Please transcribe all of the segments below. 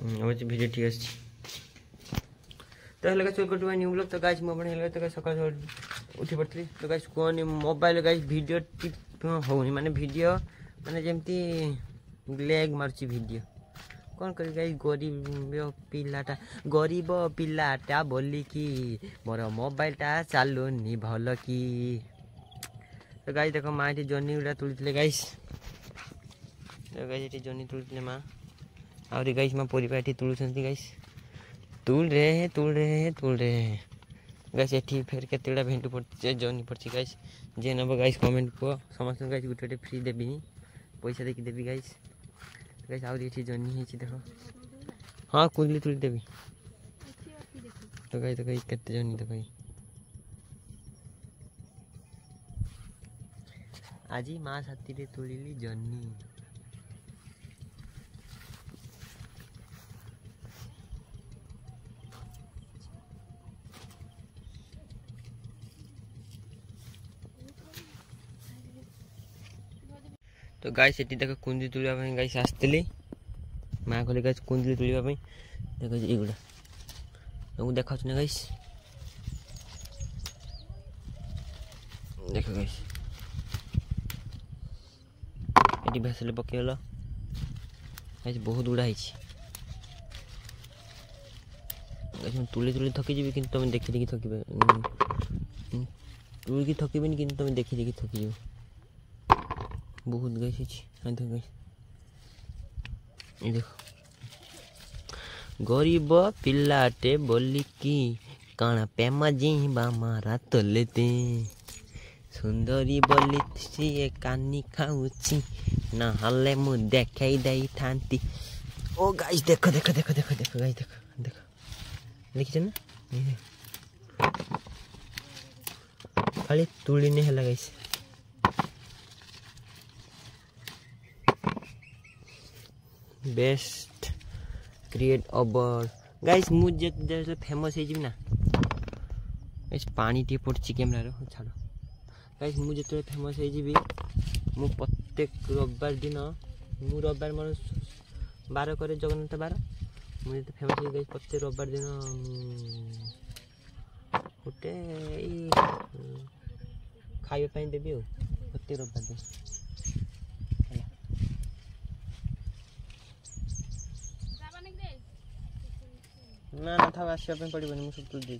Video ठीक अच्छे तो hello guys welcome to my new blog. तो गाइस मैं हेल्ला तो गाइस सकाळ उठी पड़ती तो गाइस कौन मोबाइल गाइस वीडियो टिप होनी माने वीडियो माने जेमती लैग मारची वीडियो कौन कर गाइस गरीब पिलाटा बोली कि मोर मोबाइलटा चलुनी भल कि तो गाइस देखो माँ ये जनी गुड़ा तुली गाइस तो गाइस ये जनी तुली माँ और गाइस माँ परिवार ये तुलुंट गाइस तुल रहे हैं गाइस ये फेर के भेंटू पड़े जनी पड़ी गाइस जे नब गाइस कमेंट को समस्त गाइस गोटे गोटे फ्री देवी पैसा देखी देवी गाइस गाइस आउर ये जनी है देखो हाँ कुंडली तुली देवी तो गाइस केते जनी तो गाइस आज माँ साथी रे तुलिली जनी तो गाइस ये देख कुंदी तुलिया गाइस आसती माँ कहले गाइस कुंदी तुलिया देखो युवा तुमको देखा ना गाइस देख गाइस ये भेसल पकईगल गाइस बहुत गुड़ा है तुली तुली थकीजी कि तुम देखी देखी थकबे तुली थकबे कि तुम देखी देखी थकीज बहुत गाइस गाइस ये देखो गरीब पिलाटे बोली कि काना पेमा जी बामा रात लेते सुंदरी बोली सी कानी खाऊची ना हल्ले मु देखाई दई थांती ओ गाइस देखो देखो देखो देखो देखो गाइस देखो देखो देखिछ ना खाली तुली ने हला गाइस बेस्ट क्रिएट अबर गाइस मुझे जैसे फेमस है ना गाइस पानी टी पड़ची कैमरा रो छाड़ गाइस मुझे तो फेमस है जी मु प्रत्येक रविवार दिन मु रविवार मोर 12 करे जगन्नाथ 12 मुझे तो फेमस है गाइस प्रत्येक रविवार दिन गोटे खाइबा पई देबी हो प्रत्येक रविवार दिन ना ना था आसपा पड़े मुझे सब तुल दे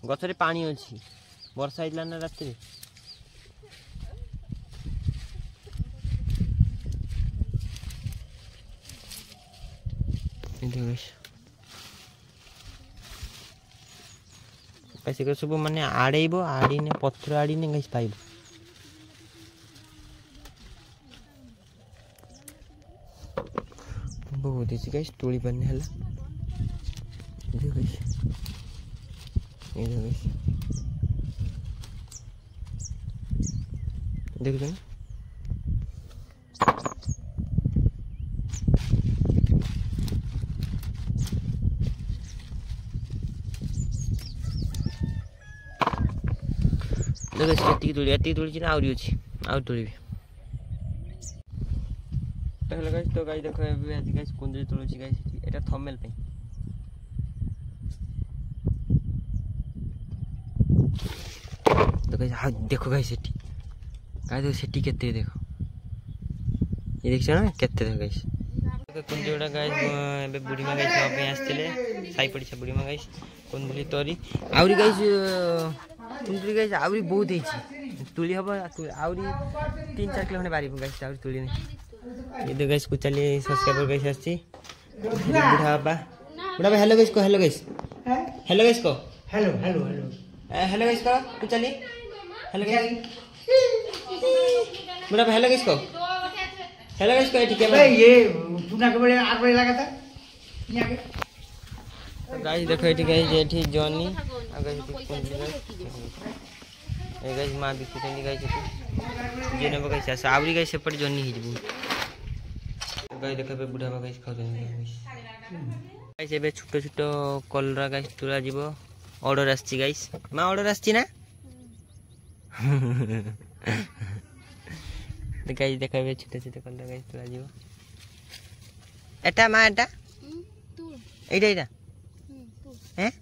गछरे पानी अच्छी वर्षा होता ना रात सब माने आड़ेब आड़ीने पत्र आड़ीने गाइस पाइब बहुत ही गाइस तुली पानी हला देखो गाइस ये देखो गाइस देखो ना देखो एति तुली ना आउरी अछि आउर तुली तो हेलो गाइस तो गाइस देखो आज गाइस कुंदरी तुलुची गाइस एटा थंबनेल पे तो गाइस हाँ देखो गाइस सेठी गाइस सेठी केते देखो ये देख ना केते देखो गाइस तो कुंदरी उडा गाइस एबे बुढ़ी मा गाइस पे आस्तिले साई पड़ी छ बुढ़ी मा गाइस कुंदरी तोरी आउरी गाइस कुंदरी गाइस आउरी बहुत हेची तुली हबो आउरी 3-4 किलो खने बारी गाइस आउरी तुली नहीं ये दो गाइस को चलिए सब्सक्राइबर गाइस आछि बुढ़ा बा हेलो गाइस को हेलो गाइस को hello hello hello hello guys को को चलिए हेलो गाइस बुढ़ा हेलो गाइस को ठीक है भाई ये पुना के बड़े आग बड़े लगा था यहां के गाइस देखो एठी गाइस एठी जॉनी आ गाइस ए गाइस मां भी कुटनी गाइस जे ने गाइस आवरी गाइस सेपट जॉनी ही जबू गाइस देखो पे बुढ़ा गाइस खाउछन गाइस एबे छोटो छोटो कलरा गाइस तुला जीवो ऑर्डर आछि गाइस मां ऑर्डर आछि ना तो गाइस देखा छोटे छोटे कलर गाइस तोड़ा जीव एटा मा एटा এইটা এইটা হ্যাঁ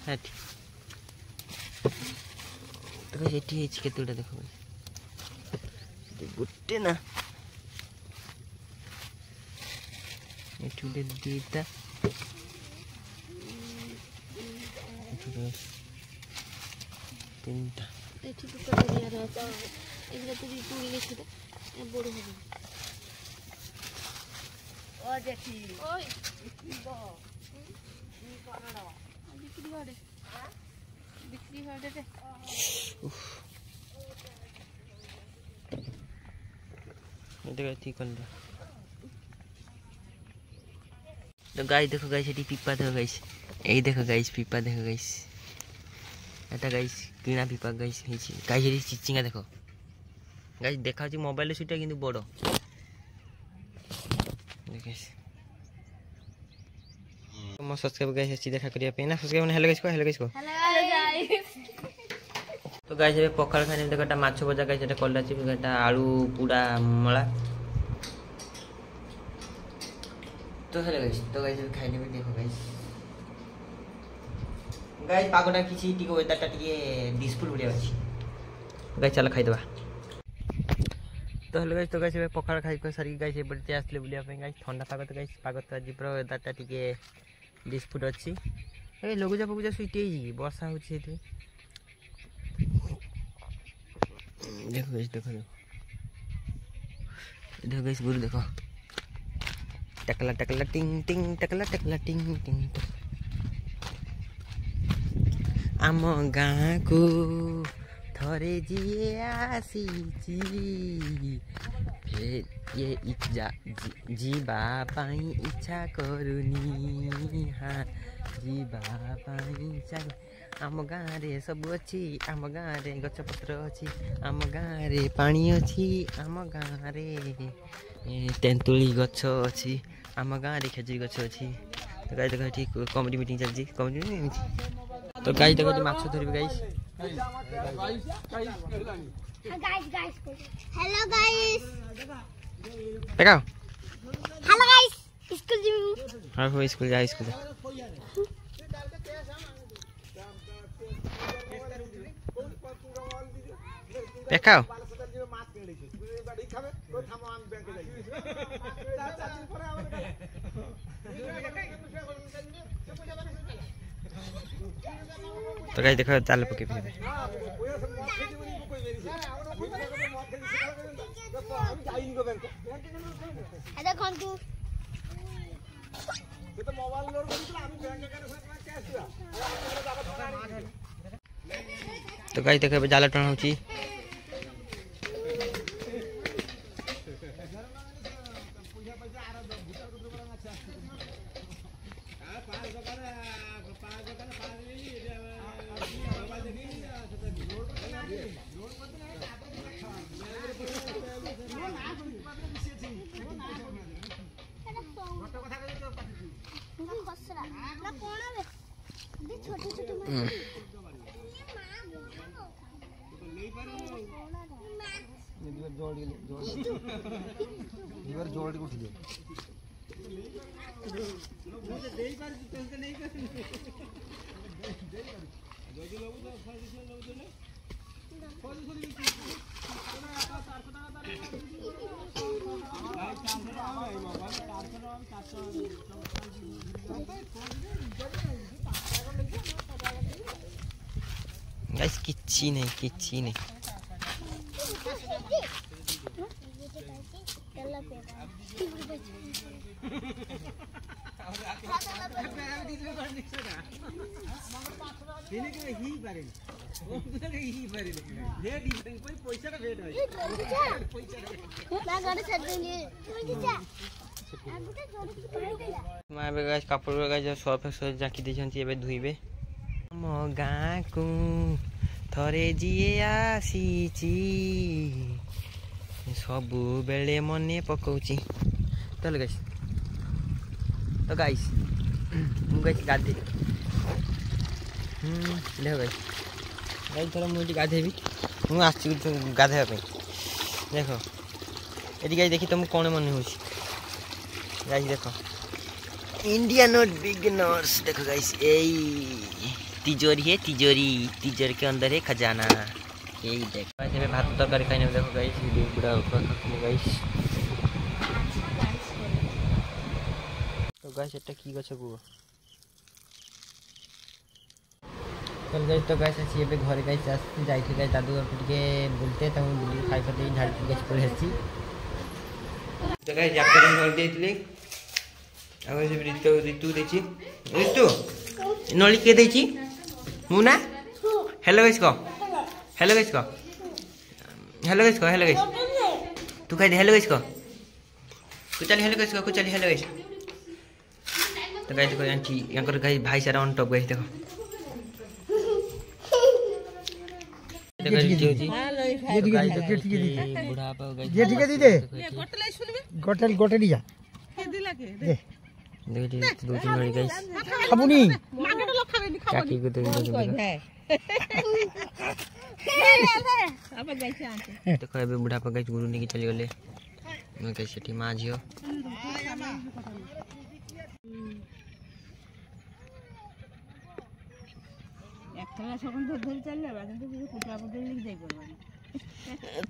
হ্যাঁ দেখো এটি হয়েছে কেতুটা দেখো গোটে না এটি দুইটা তিনটা এটি দুটো ধরিয়া আছে এগুলো তো তুই গেছে বড় হবে ও দেখি ওই বিক্রি করে বিক্রি করে দে এটা ঠিক করল তো গাইস দেখো গাইস এটি পিপা দেখো গাইস এই দেখো গাইস পিপা দেখো গাইস এটা গাইস কিনা পিপা গাইস হইছে গাইস এটি চিচিঙ্গা দেখো গাইস দেখা হচ্ছে মোবাইলে সেটা কিন্তু বড় গাইস mo subscribe guys अच्छी देखा करिए पे ना subscribe ने हेलो गाइस को हेलो गाइस तो गाइस ये पखाल खाने देखो ता माछ भजा गाइस এটা কলা চিপ এটা আলু পুরা মলা तो हेलो गाइस तो गाइस खाइने भी देखो गाइस गाइस पागोटा किछि टिको वेदरटा टिके डिस्प्यूट बढ़िया अछि गाइस चलो खाइ दबा तो हेलो गाइस पखाल खाइ को सारी गाइस ए बडते आसले बुलिया पे गाइस ठंडा पाग तो गाइस पाग तो जिप्रो वेदरटा टिके डिस्प्यूट अछि ए लगुजा पगुजा सुइटे जी वर्षा होछि एते देखो गाइस देखो गाइस गुरु देखो टकला टकला टिंग टिंग टकला टकला टिंग टिंग आम गाँ को थरे जिए आसीची ये जीवा पाई इच्छा करुनी हाँ जीवा पाई इच्छा आम गाँ रे सब अच्छी आम गाँ रे गछपत्र अच्छी आम गाँ रे पानी अच्छी आम गाँ रे तेंतुली गछ अच्छी आम गाँ रे खेजुरी गछ अच्छी तो गाइस देखो ठीक कॉमेडी मीटिंग चलती कॉमेडी तो गाइस देखो माछ धरबे गाइस हेलो गाइस देखो हेलो गाइस स्कूल जी हां हो स्कूल जा स्कूल देखो तो गाइस देखो चाल पके पे ada kontu itu mobile lor koriছিল আমি ব্যাংকে কেন ক্যাশ দিবা तो गाइस देखो जाला टन होची जोड़ उठ दियो गाइस किच्छी नहीं मैं गाइस कपड़ गाइस सर्फ जाकी देछंती एबे धुइबे हम गाँ को थरे जिए आसीची सबु बेले मने पकाउची तो गाइस मु गाइस गाधे देख गाइस गाइस थोड़ा मुझे गाधेबी मुझे आसी गाधेबा देख ये गाइस देखी तुमको कौन मन हो गाइस देख इंडिया नोट बिगिनर्स देखो गाइस यही तिजोरी है तिजोरी के अंदर है खजाना यही देख गाइस भात तरकारी खाने देखो गाइस वीडियो पूरा गाइस तो गाइस एटा की गछ को चल गाइस तो गाइस आसी एबे घरे गाइस आसी जाइथि गाइस दादू घर टिके बुलते त हम बुली खाइ पते झाड़ी गाइस पळे आसी तो गाइस जैकेट कर देइतले आगे से ऋतु देछि ऋतु नली के देछि मुना हेलो गाइस को हेलो गाइस को हेलो गाइस को हेलो गाइस तू कह दे हेलो गाइस को कुछ हेलो गाइस को कुछ हेलो गाइस तो गाइस को यांची यांकर गाइस भाई सारा ऑन टॉप गाइस देखो देखो जी गाइस बुढ़ा पे गाइस ये ठीक है दीदी गोटल गोटल जा दे देखो दो तीन बड़ी गाइस खाबुनी काकी को तो देखो अबे बुढ़ा पे गाइस गुरु नेकी चली गले मैं गाइस सेठी मां झियो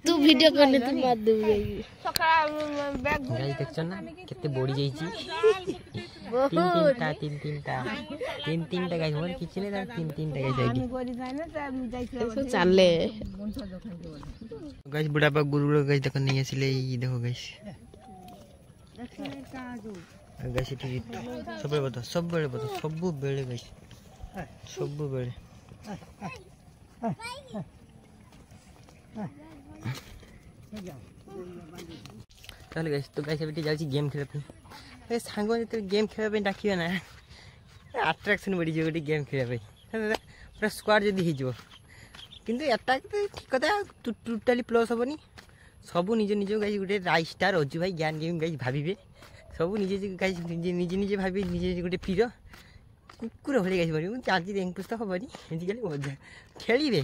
तू वीडियो करने तू बात दे जाएगी गाइस देखछन ना केते बॉडी जाई छी तीन टा गाइस मोर किछ नै तीन टा गाइस आइडी चले गाइस बुढ़ा पा गुरु गाइस देखो नहीं आसिले ई देखो गाइस गाइस ठीक सब बेले गाइस सब बेले चल गाइस तो गाइस अभी जाउची गेम खेले पे ए सांगो जे गेम खेले पे डाकियो ना अट्रैक्शन बढ़ी जे गोटी गेम खेले पे पूरा स्क्वाड जदी हि जो किंतु अटैक तो ठीक कथा टोटली प्लस होबनी सब निजे निजे गाइस गोटे राइस स्टार अजू भाई ज्ञान गेम गाइस भाबिबे सब निजे गाइस निजे भाबी निजे गोटे फिर कुकुर भली गाइस बनी चार्ज रैंक पुस्तक होबनी एंटिकली मजा खेलिबे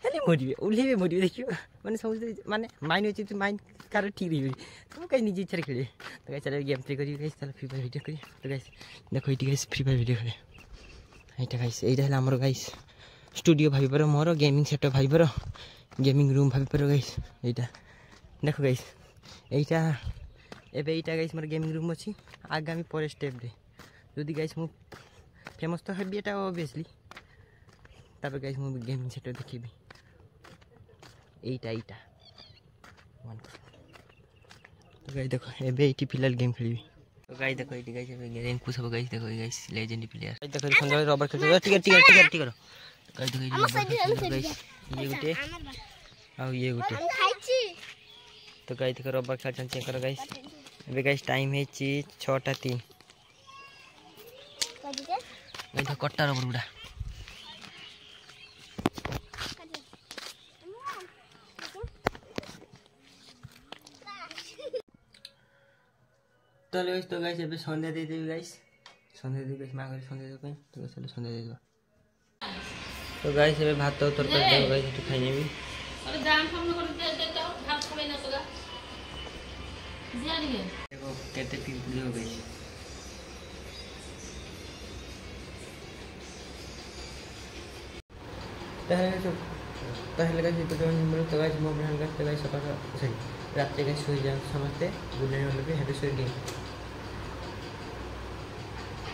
हेले मरिबे उल्लेबे मरिबे देखियो माने समझ माने माइंड होची तो माइंड कार ठीक रही तो गाइस निजे इच्छा खेले तो गाइस चलो गेम प्ले करी गाइस चलो फ्री फायर वीडियो करी तो गाइस देखो इटी गाइस फ्री फायर वीडियो खेले एटा गाइस एटा हला हमर गाइस स्टूडियो भाई पर मोर गेमिंग सेटअप भाई पर गेमिंग रूम भाई पर गाइस एटा देखो गाइस एटा एबे एटा गाइस मोर गेमिंग रूम अछि आगामी पर स्टेप रे जदी गाइस मु फेमस तो हेबी एटा ऑब्वियसली तब गाइस मु गेमिंग सेटअप देखिबी एटा तो गाइस देखो एबे एटी फिलहाल गेम खेलिबी तो गाइस देखो एटी गाइस एबे रैंक पुश हो गाइस देखो गाइस लेजेंडरी प्लेयर गाइस देखो संजय रबर खेल ठीक है गाइस देखो गाइस ये गुटे आ ये गुटे तो गाइस देखो रबर खेल चेक करो गाइस एबे गाइस टाइम है 6:03 गाइस कट्टा रबर गुडा तो गाइस एबे संध्या दे देबी गाइस संध्या दे गाइस मां संध्या दे कहीं तो चलो संध्या दे दो तो गाइस एबे भात तो तरकारी दे गाइस तो खाइ नेबी अरे दाम हम कर दे देता भात खबे ना तोगा जानी है देखो केते पिंपल हो गाइस पहले गाइस तो जो तो गाइस मो बहन गाइस तो गाइस सका सही रात के गाइस सो जाओ समझते गुड नाइट वाले पे हैप्पी स्वीट ड्रीम